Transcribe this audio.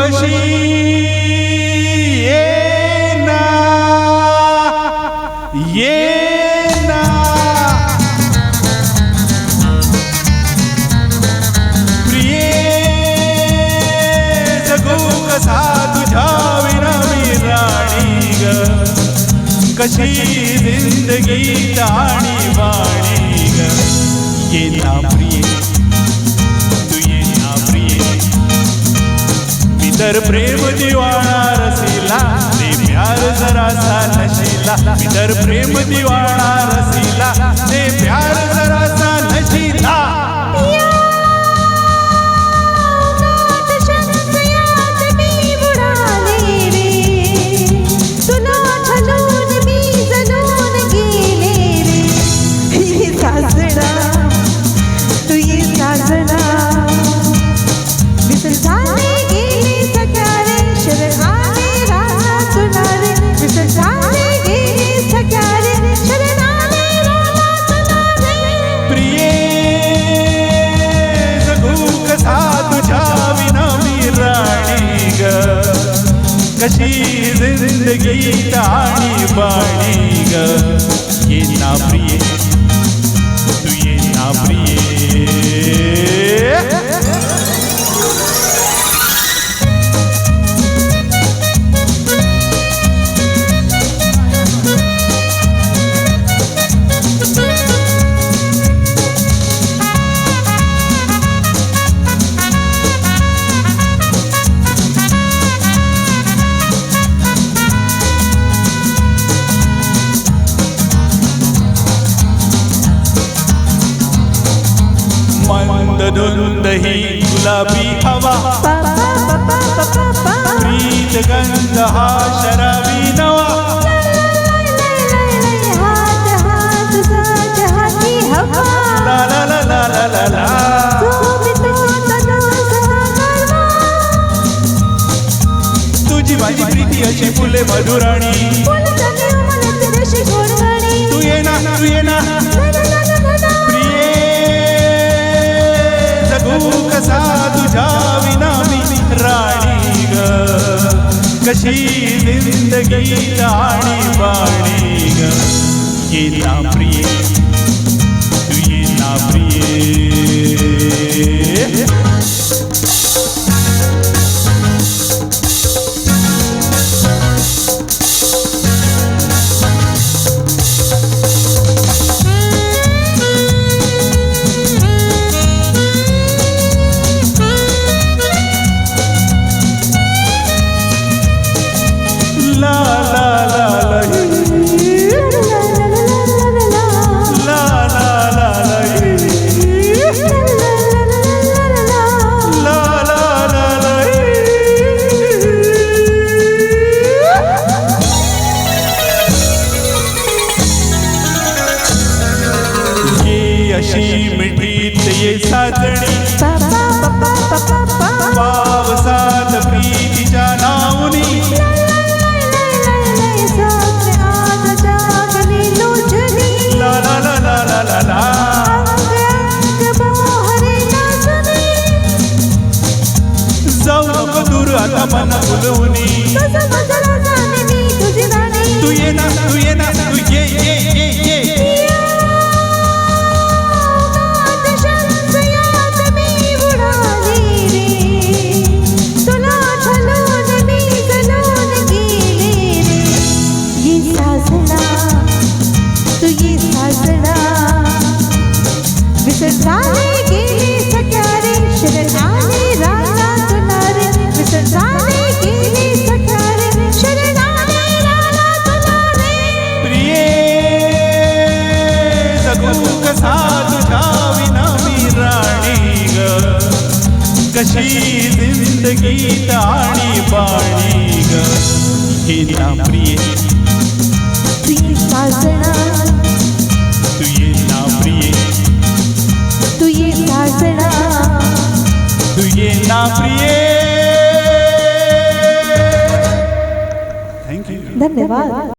उर्वशी ये ना प्रिये जगू कसा तुझ्या विना मी राणी ग कशी जिंदगी आणि वाणी ग ये ना प्रिये तू ये ना प्रिये मी तर प्रेम दिवाणा रसिला ते प्यार जरासा नशिला मी तर प्रेम दिवाणा रसिला ते प्यार जरासा नशिला कशी जिंदगी आणि बाणी ग ये ना प्रिये तू ये ना प्रिये धुंद ही गुलाबी हवा प्रीत गंध हा शराबी नवा ला ला ला ला ला ला ला तुझी माझी प्रीती अशी फुले मधुराणी तू ये ना कसा तुझ्या विना मी राणी ग कशी जिंदगी आणि बाणी ग ये ना प्रिये तू ये ना प्रिये अशी मिठीत ये साजणी पावसात प्रीतीच्या नावनी ला ला ला ला ला ला ला जाऊ नको दूर आता मन फुलवणी तू ये ना तू ये कशी जिंदगी आणि बाणी ग हे ना प्रिये तू ये साजना तू ये ना प्रिये तू ये साजना तू ये ना प्रिये थँक्यू धन्यवाद.